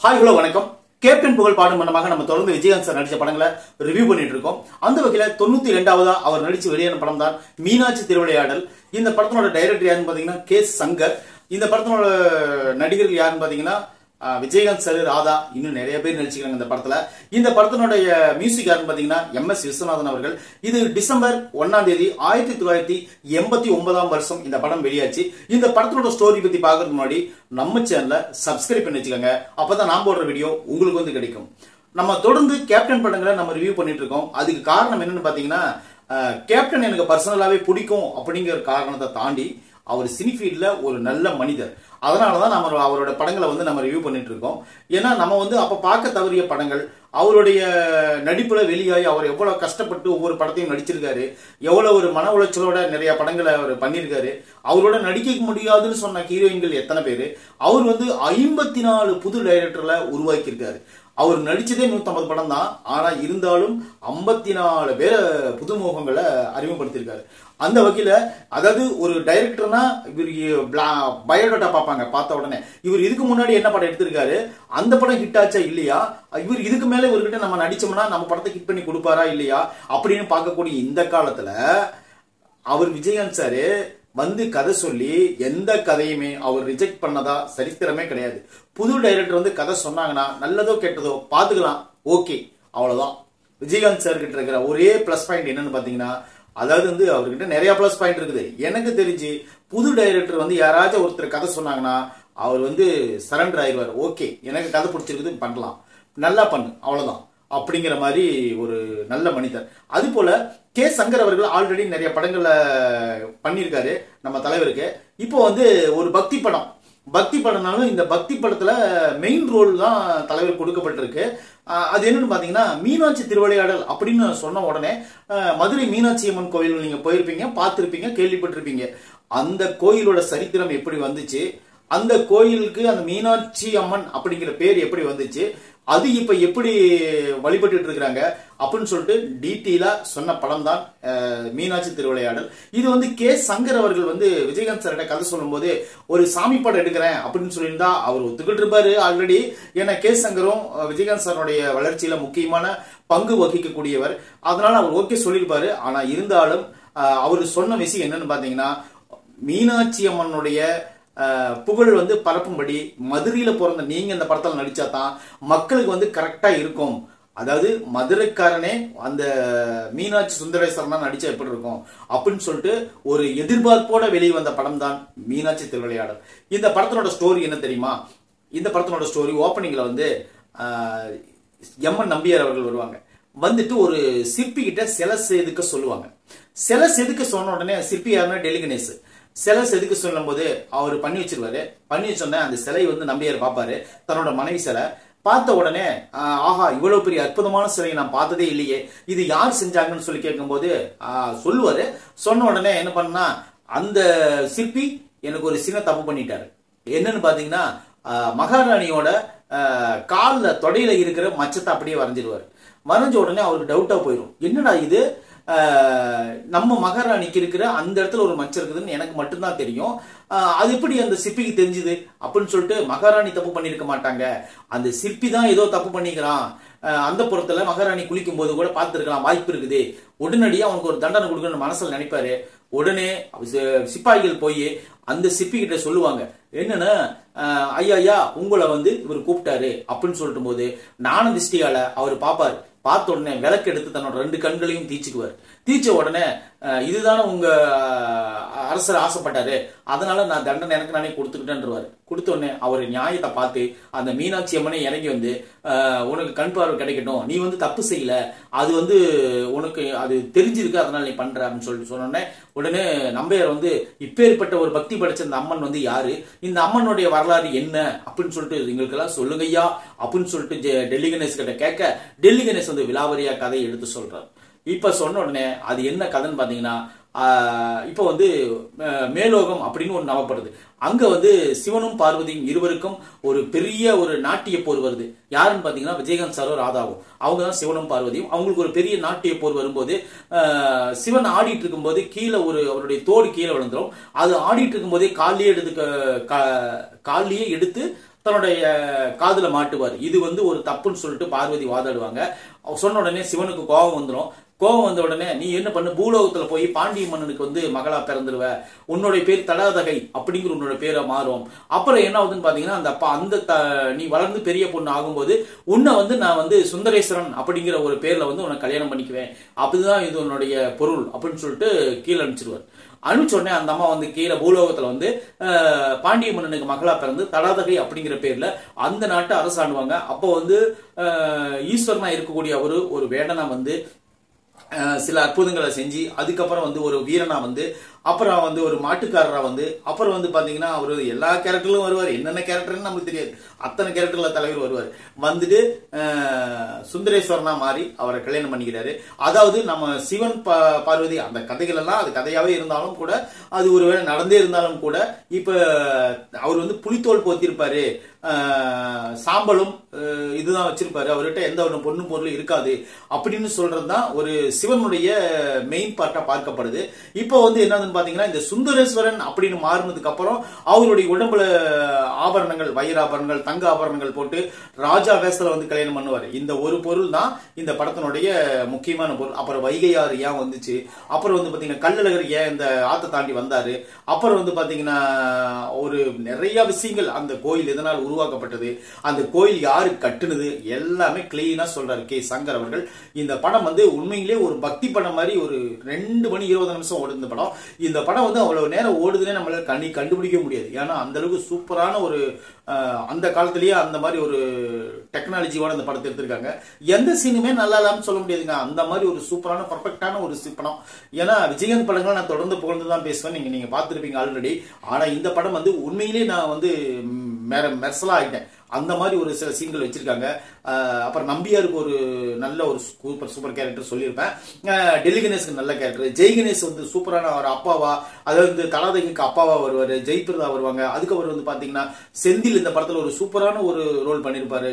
Hi hello வணக்கம். Captain புகழ் பாடும் மன்னமாக நம்ம தொடர்ந்து விஜயகாந்த் சார் நடிச்ச படங்களை ரிவ்யூ பண்ணிட்டு இருக்கோம். அந்த வகையில 92வது அவர் நடிச்சு வெளியான படம் தான் மீனாட்சி திருவிளையாடல். இந்த படத்தோட டைரக்டர் யாருன்னு பாத்தீங்கன்னா கே சங்கர். இந்த படத்தோட நடிகர்கள் யாருன்னு பாத்தீங்கன்னா விஜயகாந்த் சார், ராதா, இன்னும் நிறைய பேர் நடிச்சுக்கிறாங்க இந்த படத்துல. இந்த படத்தினுடைய மியூசிக் யாருன்னு பாத்தீங்கன்னா MS விஸ்வநாதன் அவர்கள். இது டிசம்பர் 1ஆம் தேதி 1989 இந்த படம் வெளியாச்சு. இந்த படத்தோட ஸ்டோரி பத்தி பாக்குறதுக்கு முன்னாடி நம்ம சேனலை சப்ஸ்கிரைப் பண்ணி வச்சுக்கோங்க. அப்பதான் நான் போடுற வீடியோ உங்களுக்கு வந்து கிடைக்கும். நம்ம தொடர்ந்து கேப்டன் படங்களை நம்ம ரிவ்யூ பண்ணிட்டு இருக்கோம். அதுக்கு காரணம் என்னன்னு பாத்தீங்கன்னா கேப்டன் எனக்கு பர்சனலாவே பிடிக்கும் அப்படிங்கிற காரணத்தை தாண்டி அவர் சினிஃபீல்ட்ல ஒரு நல்ல மனிதர். அதனாலதான் நம்ம அவரோட படங்களை வந்து நம்ம ரிவ்யூ பண்ணிட்டு இருக்கோம். ஏன்னா நம்ம வந்து அப்ப பார்க்க தவறிய படங்கள், அவருடைய நடிப்புல வெளியாகி அவர் எவ்வளவு கஷ்டப்பட்டு ஒவ்வொரு படத்தையும் நடிச்சிருக்காரு, எவ்வளவு ஒரு மன உளைச்சலோட நிறைய படங்களை அவர் பண்ணியிருக்காரு, அவரோட நடிக்க முடியாதுன்னு சொன்ன ஹீரோயின்கள் எத்தனை பேரு, அவர் வந்து 54 புது டைரக்டர்ல உருவாக்கி இருக்காரு. அவர் நடிச்சதே 150 படம் தான். ஆனா இருந்தாலும் 54 பேரை புதுமுகங்களை அறிமுகப்படுத்திருக்காரு. அந்த வகையில அதாவது ஒரு டைரக்டர்னா இவர் பயோடேட்டா பார்ப்பாங்க. பார்த்த உடனே இவர் இதுக்கு முன்னாடி என்ன படம் எடுத்திருக்காரு, அந்த படம் ஹிட் ஆச்சா இல்லையா, இவர் இதுக்கு மேல இவர்கிட்ட நம்ம நடிச்சோம்னா நம்ம படத்தை ஹிட் பண்ணி கொடுப்பாரா இல்லையா அப்படின்னு பார்க்கக்கூடிய இந்த காலத்துல அவர் விஜயகாந்த் சாரு வந்து கதை சொல்லி எந்த கதையுமே அவர் ரிஜெக்ட் பண்ணதா சரித்திரமே கிடையாது. புது டைரக்டர் வந்து கதை சொன்னாங்கன்னா நல்லதோ கெட்டதோ பாத்துக்கலாம், ஓகே, அவ்வளவுதான். விஜயகாந்த் சார் கிட்ட இருக்கிற ஒரே பிளஸ் பாயிண்ட் என்னன்னு பாத்தீங்கன்னா, அதாவது வந்து அவர்கிட்ட நிறைய பிளஸ் பாயிண்ட் இருக்குது. எனக்கு தெரிஞ்சு புது டைரக்டர் வந்து யாராச்சும் ஒருத்தர் கதை சொன்னாங்கன்னா அவர் வந்து சரண்டர் ஆயிடுவார். ஓகே, எனக்கு கதை பிடிச்சிருக்குது, பண்ணலாம், நல்லா பண்ணு, அவ்வளவுதான் அப்படிங்கிற மாதிரி ஒரு நல்ல மனிதர். அது போல கே சங்கர் அவர்கள் ஆல்ரெடி நிறைய படங்கள்ல பண்ணியிருக்காரு நம்ம தலைவருக்கு. இப்போ வந்து ஒரு பக்தி படம்னாலும் இந்த பக்தி படத்துல மெயின் ரோல் தான் தலைவர் கொடுக்கப்பட்டிருக்கு. அது என்னன்னு பாத்தீங்கன்னா மீனாட்சி திருவிளையாடல் அப்படின்னு சொன்ன உடனே மதுரை மீனாட்சி அம்மன் கோயில் நீங்க போயிருப்பீங்க, பார்த்திருப்பீங்க, கேள்விப்பட்டிருப்பீங்க. அந்த கோயிலோட சரித்திரம் எப்படி வந்துச்சு, அந்த கோயிலுக்கு அந்த மீனாட்சி அம்மன் அப்படிங்கிற பேர் எப்படி வந்துச்சு, அது இப்ப எப்படி வழிபட்டு இருக்கிறாங்க அப்படின்னு சொல்லிட்டு டீட்டெயிலா சொன்ன படம் தான் மீனாட்சி திருவிளையாடல். இது வந்து கே சங்கர் அவர்கள் வந்து விஜயகாந்த் சார்கிட்ட கதை சொல்லும் போது ஒரு சாமி படம் எடுக்கிறேன் அப்படின்னு சொல்லியிருந்தா அவர் ஒத்துக்கிட்டு இருப்பாரு ஆல்ரெடி. ஏன்னா கே சங்கரும் விஜயகாந்த் சாருடைய வளர்ச்சியில முக்கியமான பங்கு வகிக்கக்கூடியவர். அதனால அவர் ஓகே சொல்லியிருப்பாரு. ஆனா இருந்தாலும் அவர் சொன்ன விஷயம் என்னன்னு பாத்தீங்கன்னா, மீனாட்சி அம்மனுடைய புகழ் வந்து பரப்பும்படி மதுரையில பிறந்த நீங்க இந்த படத்தில் நடிச்சாதான் மக்களுக்கு வந்து கரெக்டா இருக்கும். அதாவது மதுரைக்காரனே அந்த மீனாட்சி சுந்தரேஸ்வரன் தான் நடிச்சா எப்படி இருக்கும் அப்படின்னு சொல்லிட்டு ஒரு எதிர்பார்ப்போட வெளியே வந்த படம் தான் மீனாட்சி திருவிளையாடல். இந்த படத்தினோட ஸ்டோரி என்ன தெரியுமா? இந்த படத்தினோட ஸ்டோரி ஓப்பனிங்ல வந்து எம்என் நம்பியார் அவர்கள் வருவாங்க. வந்துட்டு ஒரு சிற்பி கிட்ட சிலை செதுக்க சொல்லுவாங்க. சிலை செதுக்க சொன்ன உடனே சிற்பி யாருன்னா டெல்லி கணேஷ். சிலை செதுக்க சொல்லும் போது அவர் பண்ணி வச்சிருவாரு. பண்ணி வச்சோடனே அந்த சிலை வந்து நம்பியார் பார்ப்பாரு, தன்னோட மனைவி சிலை. பார்த்த உடனே ஆஹா, இவ்வளவு பெரிய அற்புதமான சிலையை நான் பார்த்ததே இல்லையே, இது யார் செஞ்சாங்கன்னு சொல்லி கேட்கும்போது சொல்லுவாரு. சொன்ன உடனே என்ன பண்ணா, அந்த சிற்பி எனக்கு ஒரு சின்ன தப்பு பண்ணிட்டாரு. என்னன்னு பாத்தீங்கன்னா மகாராணியோட கால்ல தொடையில இருக்கிற மச்சத்தை அப்படியே வரைஞ்சிருவாரு. வரைஞ்ச உடனே அவருக்கு டவுட்டா போயிடும், என்னடா இது, நம்ம மகாராணிக்கு இருக்கிற அந்த இடத்துல ஒரு மச்சம் இருக்குதுன்னு எனக்கு மட்டும்தான் தெரியும், அது எப்படி அந்த சிற்பிக்கு தெரிஞ்சுது அப்படின்னு சொல்லிட்டு மகாராணி தப்பு பண்ணிருக்க மாட்டாங்க, அந்த சிற்பி தான் ஏதோ தப்பு பண்ணிக்கிறான், அந்த புறத்துல மகாராணி குளிக்கும் போது கூட பார்த்திருக்கலாம், வாய்ப்பு இருக்குது, உடனடியா அவனுக்கு ஒரு தண்டனை கொடுக்கணும்னு மனசுல நினைப்பாரு. உடனே சிப்பாய்கள் போய் அந்த சிப்பி கிட்ட சொல்லுவாங்க, என்னன்னா ஐயா உங்களை வந்து இவர் கூப்பிட்டாரு அப்படின்னு சொல்லிட்டு போது நானும் திருஷ்டியால அவர் பாப்பாரு. பார்த்த உடனே விளக்கு எடுத்து தன்னோட 2 கண்களையும் தீச்சுக்குவார். தீச்ச உடனே இதுதானே உங்க அரசர் ஆசைப்பட்டாரு, அதனால நான் தண்டனை எனக்கு நானே கொடுத்துக்கிட்டேன்ருவாரு. கொடுத்த உடனே அவர் நியாயத்தை பார்த்து அந்த மீனாட்சி அம்மனை இறங்கி வந்து உனக்கு கண் பார்வை கிடைக்கட்டும், நீ வந்து தப்பு செய்யல, அது வந்து உனக்கு அது தெரிஞ்சிருக்கு, அதனால நீ பண்ற அப்படின்னு சொல்லிட்டு சொன்ன உடனே நம்பியார் வந்து இப்பேற்பட்ட ஒரு பக்தி படைச்ச இந்த அம்மன் வந்து யாரு, இந்த அம்மனுடைய வரலாறு என்ன அப்படின்னு சொல்லிட்டு எங்களுக்கு எல்லாம் சொல்லுங்கய்யா அப்படின்னு சொல்லிட்டு டெல்லி கணேஷ் கிட்ட கேட்க, டெல்லி கணேஷ் வந்து விலாவரியா கதையை எடுத்து சொல்றாரு. இப்ப சொன்ன உடனே அது என்ன கதைன்னு பாத்தீங்கன்னா, இப்ப வந்து மேலோகம் அப்படின்னு ஒன்று நவப்படுது. அங்க வந்து சிவனும் பார்வதியும் இருவருக்கும் ஒரு பெரிய ஒரு நாட்டிய போர் வருது. யாருன்னு பாத்தீங்கன்னா விஜயகாந்த் சாரும் ராதாவும், அவங்க தான் சிவனும் பார்வதியும். அவங்களுக்கு ஒரு பெரிய நாட்டிய போர் வரும்போது சிவன் ஆடிட்டு இருக்கும் போது கீழே அவருடைய தோடு கீழே விழுந்துரும். அது ஆடிட்டு இருக்கும் போதே காலிலேயே எடுத்து தன்னுடைய காதுல மாட்டுவார். இது வந்து ஒரு தப்புன்னு சொல்லிட்டு பார்வதி வாதாடுவாங்க. சொன்ன உடனே சிவனுக்கு கோபம் வந்துடும். கோபம் வந்த உடனே நீ என்ன பண்ணு, பூலோகத்துல போய் பாண்டிய மன்னனுக்கு வந்து மகளா பிறந்துருவ, உன்னுடைய பேர் தடாதகை அப்படிங்கிற உன்னோட பேரை மாறும். அப்புறம் என்ன ஆகுதுன்னு பாத்தீங்கன்னா அந்த நீ வளர்ந்து பெரிய பொண்ணு ஆகும்போது உன்னை வந்து நான் வந்து சுந்தரேஸ்வரன் அப்படிங்கிற ஒரு பேர்ல வந்து உன்னை கல்யாணம் பண்ணிக்குவேன், அப்படிதான் இது உன்னுடைய பொருள் அப்படின்னு சொல்லிட்டு கீழே அனுப்பிச்சிருவார். அனுப்பிச்ச உடனே அந்த அம்மா வந்து கீழே பூலோகத்துல வந்து பாண்டிய மன்னனுக்கு மகளா பிறந்து தடாதகை அப்படிங்கிற பேர்ல அந்த நாட்டை அரசாண்டுவாங்க. அப்போ வந்து ஈஸ்வரனா இருக்கக்கூடிய அவரு ஒரு வேடனா வந்து சில அற்புதங்களை செஞ்சு அதுக்கப்புறம் வந்து ஒரு வீரனா வந்து அப்புறம் வந்து ஒரு மாட்டுக்காரரா வந்து அப்புறம் வந்து பாத்தீங்கன்னா அவரு எல்லா கேரக்டர்லும் வருவார். என்னென்ன கேரக்டர்னு நமக்கு தெரியாது, அத்தனை கேரக்டர்ல தலைவர் வருவார். வந்துட்டு சுந்தரேஸ்வரனா மாறி அவரை கல்யாணம் பண்ணிக்கிறாரு. அதாவது நம்ம சிவன் பார்வதி அந்த கதைகள் எல்லாம் அது கதையாவே இருந்தாலும் கூட, அது ஒருவேளை நடந்தே இருந்தாலும் கூட, இப்ப அவர் வந்து புலித்தோல் போத்திருப்பாரு, சாம்பலும் இதுதான் வச்சிருப்பாரு, அவர்கிட்ட எந்த ஒரு பொண்ணு பொருளும் இருக்காது அப்படின்னு சொல்றதுதான் ஒரு சிவனுடைய மெயின் பார்ட்டா பார்க்கப்படுது. இப்போ வந்து என்னதுன்னு பாத்தீங்கன்னா இந்த சுந்தரேஸ்வரன் அப்படின்னு மாறினதுக்கு அப்புறம் அவருடைய உடம்புல ஆபரணங்கள், வைராபரணங்கள், தங்க ஆபரணங்கள் போட்டு ராஜா வேஷத்துல வந்து கல்யாணம் பண்ணுவார். இந்த ஒரு பொருள் தான் இந்த படத்தினுடைய முக்கியமான பொருள். அப்புறம் வைகையாறு ஏன் வந்துச்சு, அப்புறம் வந்து பாத்தீங்கன்னா கள்ளழகர் ஏன் இந்த ஆத்தை தாண்டி வந்தாரு, அப்புறம் வந்து பாத்தீங்கன்னா ஒரு நிறைய விஷயங்கள், அந்த கோயில் எதனால் உருவாக்கப்பட்டது, அந்த கோயில் யாரு கட்டுனது, எல்லாமே கிளீனா சொல்றாரு கே சங்கர் அவர்கள். இந்த படம் வந்து உண்மையிலே ஒரு பக்தி படம் மாதிரி ஒரு 2 மணி 20 நிமிஷம் ஓடுது இந்த படம். இந்த படம் வந்து அவ்வளவு நேரம் ஓடுதுன்னே நம்மளால கண்டுபிடிக்க முடியாது. ஏன்னா அந்த அளவுக்கு சூப்பரான ஒரு அந்த காலத்திலேயே அந்த மாதிரி ஒரு டெக்னாலஜியோட அந்த படத்தை எடுத்திருக்காங்க. எந்த சீனுமே நல்லா இல்லாம சொல்ல முடியாதுங்க. அந்த மாதிரி ஒரு சூப்பரான பர்ஃபெக்டான ஒரு படம். ஏன்னா விஜயகாந்த் படங்களை நான் தொடர்ந்து புகழ்ந்து தான் பேசுவேன், நீங்க பார்த்துருப்பீங்க ஆல்ரெடி. ஆனா இந்த படம் வந்து உண்மையிலேயே நான் வந்து மெர்சலா ஆயிட்டேன். அந்த மாதிரி ஒரு சில சீன்கள் வச்சிருக்காங்க. அப்புறம் நம்பியாருக்கு ஒரு நல்ல ஒரு சூப்பர் கேரக்டர் சொல்லியிருப்பேன். டெல்லி கணேஷ்க்கு நல்ல கேரக்டர். ஜெய் கணேஷ் வந்து சூப்பரான ஒரு அப்பாவா, அதாவது தலாதகிக்கு அப்பாவா வருவாரு, ஜெயபிரதா வருவாங்க. அதுக்கப்புறம் வந்து பாத்தீங்கன்னா செந்தில் இந்த படத்துல ஒரு சூப்பரான ஒரு ரோல் பண்ணிருப்பாரு,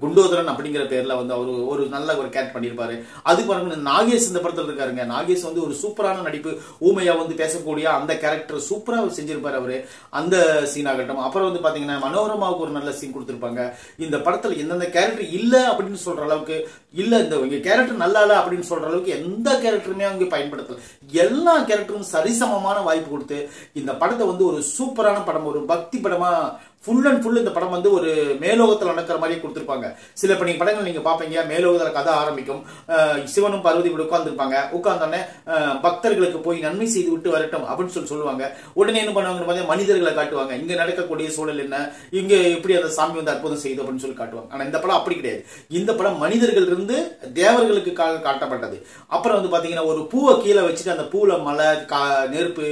குண்டோதரன் அப்படிங்கிற பேர்ல வந்து அவரு ஒரு நல்ல ஒரு கேரக்டர் பண்ணிருப்பாரு. அதுக்கு பாருங்க நாகேஷ் இந்த படத்துல இருக்காருங்க. நாகேஷ் வந்து ஒரு சூப்பரான நடிப்பு, ஊமையா வந்து பேசக்கூடிய அந்த கேரக்டர் சூப்பரா செஞ்சிருப்பாரு அவரு, அந்த சீன் ஆகட்டும். அப்புறம் வந்து பாத்தீங்கன்னா மனோரமாவுக்கு ஒரு நல்ல சீன் கொடுத்திருப்பாங்க. இந்த படத்துல எந்தெந்த கேரக்டர் இல்ல அப்படின்னு சொல்ற அளவுக்கு இல்ல, இந்த கேரக்டர் நல்லா இல்ல அப்படின்னு சொல்ற அளவுக்கு எந்த கேரக்டருமே அவங்க பயன்படுத்தல. எல்லா கேரக்டரும் சரிசமமான வாய்ப்பு கொடுத்து இந்த படத்தை வந்து ஒரு சூப்பரான படம், ஒரு பக்தி படமா ஃபுல் அண்ட் ஃபுல் இந்த படம் வந்து ஒரு மேலோகத்தில் நடக்கிற மாதிரி கொடுத்திருப்பாங்க. சில நீங்க படங்கள் நீங்க பாப்பீங்க, மேலோகத்தில் கதை ஆரம்பிக்கும், சிவனும் பார்வதி கூட உட்கார்ந்துருப்பாங்க. உட்கார்ந்தோடனே பக்தர்களுக்கு போய் நன்மை செய்து விட்டு வரட்டும் அப்படின்னு சொல்லுவாங்க. உடனே என்ன பண்ணுவாங்க, மனிதர்களை காட்டுவாங்க, இங்க நடக்கக்கூடிய சூழல் என்ன, இங்க எப்படி அந்த சாமி வந்து அற்புதம் செய்யுது அப்படின்னு சொல்லி காட்டுவாங்க. ஆனா இந்த படம் அப்படி கிடையாது. இந்த படம் மனிதர்கள் இருந்து தேவர்களுக்காக காட்டப்பட்டது. அப்புறம் வந்து பாத்தீங்கன்னா ஒரு பூவை கீழே வச்சுட்டு அந்த பூல மலை, நெருப்பு,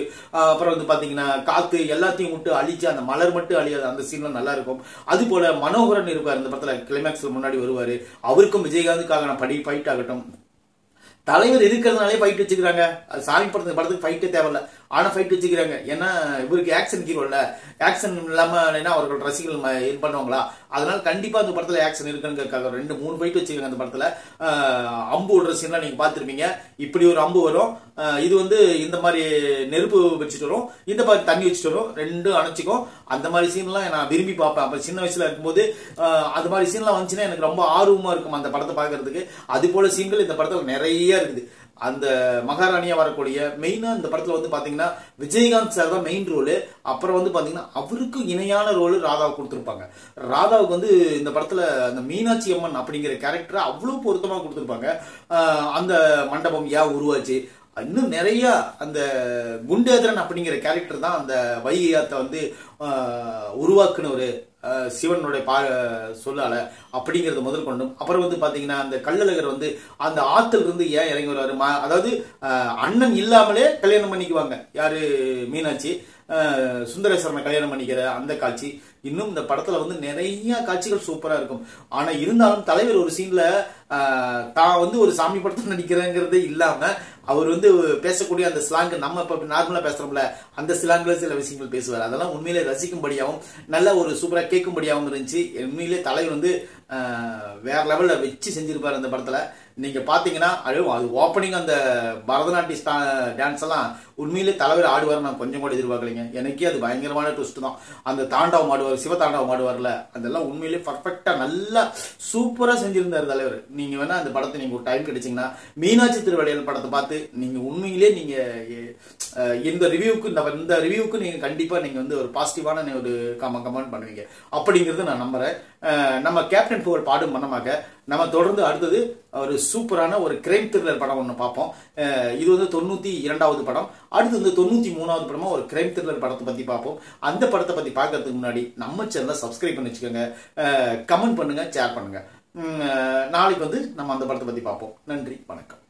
அப்புறம் வந்து பாத்தீங்கன்னா காத்து எல்லாத்தையும் விட்டு அழிச்சு அந்த மலர் மட்டும் அழியாது, அந்த சீன்லாம் நல்லா இருக்கும். அது போல மனோகரன் இருப்பார் இந்த படத்துல, கிளைமேக்ஸ்ல முன்னாடி வருவாரு. அவருக்கும் விஜயகாந்துக்காக நான் ஃபைட் ஆகட்டும், தலைவர் இருக்கிறதுனாலே ஃபைட் வச்சுக்கிறாங்க. சாமி படத்துக்கு ஃபைட்டே தேவையில்ல, ஆனா ஃபைட் வச்சுக்கிறாங்க. ஏன்னா இவருக்கு ஆக்ஷன் ஹீரோ இல்ல, ஆக்ஷன் இல்லாம அவர்கள் ரசிகர்கள் இது பண்ணுவாங்களா, அதனால கண்டிப்பா அந்த படத்துல ஆக்ஷன் இருக்குங்கிறதுக்காக 2-3 ஃபைட் வச்சுக்கிறாங்க அந்த படத்துல. அம்பு விடுற சீன்லாம் நீங்க பாத்துருப்பீங்க. இப்படி ஒரு அம்பு வரும், இது வந்து இந்த மாதிரி நெருப்பு வச்சுட்டு வரும், இந்த மாதிரி தண்ணி வச்சுட்டு வரும், ரெண்டும் அணைச்சிக்கும். அந்த மாதிரி சீன்லாம் நான் விரும்பி பார்ப்பேன். அப்ப சின்ன வயசுல இருக்கும்போது அது மாதிரி சீன்லாம் வந்துச்சுன்னா எனக்கு ரொம்ப ஆர்வமா இருக்கும் அந்த படத்தை பாக்குறதுக்கு. அது போல சீன்கள் இந்த படத்துல நிறைய இருக்குது. அந்த மகாராணியா வரக்கூடிய மெயினா இந்த படத்துல வந்து பாத்தீங்கன்னா விஜயகாந்த் சார் தான் மெயின் ரோலு. அப்புறம் வந்து பாத்தீங்கன்னா அவருக்கு இணையான ரோல் ராதாவுக்கு கொடுத்திருப்பாங்க. ராதாவுக்கு வந்து இந்த படத்துல அந்த மீனாட்சி அம்மன் அப்படிங்கிற கேரக்டர் அவ்வளவு பொருத்தமா கொடுத்திருப்பாங்க. அந்த மண்டபம் ஏன் உருவாச்சு, இன்னும் நிறைய அந்த குண்டேந்திரன் அப்படிங்கிற கேரக்டர் தான் அந்த வைகையாத்தை வந்து உருவாக்குனவரு சிவனுடைய சொல்லால அப்படிங்கறது முதல் கொண்டும். அப்புறம் வந்து பாத்தீங்கன்னா அந்த கள்ளழகர் வந்து அந்த ஆத்துல இருந்து ஏன் இறங்கி வருவாரு, அதாவது அண்ணன் இல்லாமலே கல்யாணம் பண்ணிக்குவாங்க யாரு, மீனாட்சி சுந்தரேஸ்வரனை கல்யாணம் பண்ணிக்கிற அந்த காட்சி. இன்னும் இந்த படத்துல வந்து நிறைய காட்சிகள் சூப்பரா இருக்கும். ஆனா இருந்தாலும் தலைவர் ஒரு சீன்ல தான் வந்து ஒரு சாமி படத்துல நடிக்கிறேங்கிறது இல்லாம அவர் வந்து பேசக்கூடிய அந்த ஸ்லாங், நம்ம இப்ப நார்மலா பேசுறோம்ல அந்த ஸ்லாங்ல சில விஷயங்கள் பேசுவார். அதெல்லாம் உண்மையிலே ரசிக்கும்படியாகவும் நல்ல ஒரு சூப்பரா கேட்கும்படியாகவும் இருந்துச்சு. உண்மையிலே தலைவர் வந்து வேற லெவல்ல வச்சு செஞ்சிருப்பாரு அந்த படத்துல. நீங்க பாத்தீங்கன்னா அது ஓப்பனிங் அந்த பரதநாட்டிய டான்ஸ் எல்லாம் உண்மையிலே தலைவர் ஆடுவார் நான் கொஞ்சம் கூட எதிர்பார்க்கலைங்க. எனக்கே அது பயங்கரமான ட்விஸ்ட் தான். அந்த தாண்டவம் ஆடுவார், சிவதாண்டவம் ஆடுவார்ல, அதெல்லாம் உண்மையிலே பர்ஃபெக்டா நல்லா சூப்பரா செஞ்சிருந்தார் தலைவர். நீங்க வேணா அந்த படத்தை நீங்க ஒரு டைம் கிடைச்சீங்கன்னா மீனாட்சி திருவிளையாடல் படத்தை பார்த்து நீங்க உண்மையிலே நீங்க இந்த ரிவ்யூக்கு நீங்க கண்டிப்பா நீங்க வந்து ஒரு பாசிட்டிவான ஒரு கமெண்ட் பண்ணுவீங்க அப்படிங்கிறது நான் நம்புறேன். நம்ம கேப்டன் புகழ் பாடும் மன்னமாக நம்ம தொடர்ந்து அடுத்தது ஒரு சூப்பரான ஒரு கிரைம் த்ரில்லர் படம் ஒன்று பார்ப்போம். இது வந்து 92வது படம். அடுத்து வந்து 93வது படமா ஒரு கிரைம் த்ரில்லர் படத்தை பத்தி பார்ப்போம். அந்த படத்தை பத்தி பார்க்கறதுக்கு முன்னாடி நம்ம சேனலை சப்ஸ்கிரைப் பண்ணி வச்சுக்கோங்க, கமெண்ட் பண்ணுங்க, ஷேர் பண்ணுங்க. நாளைக்கு வந்து நம்ம அந்த படத்தை பத்தி பார்ப்போம். நன்றி, வணக்கம்.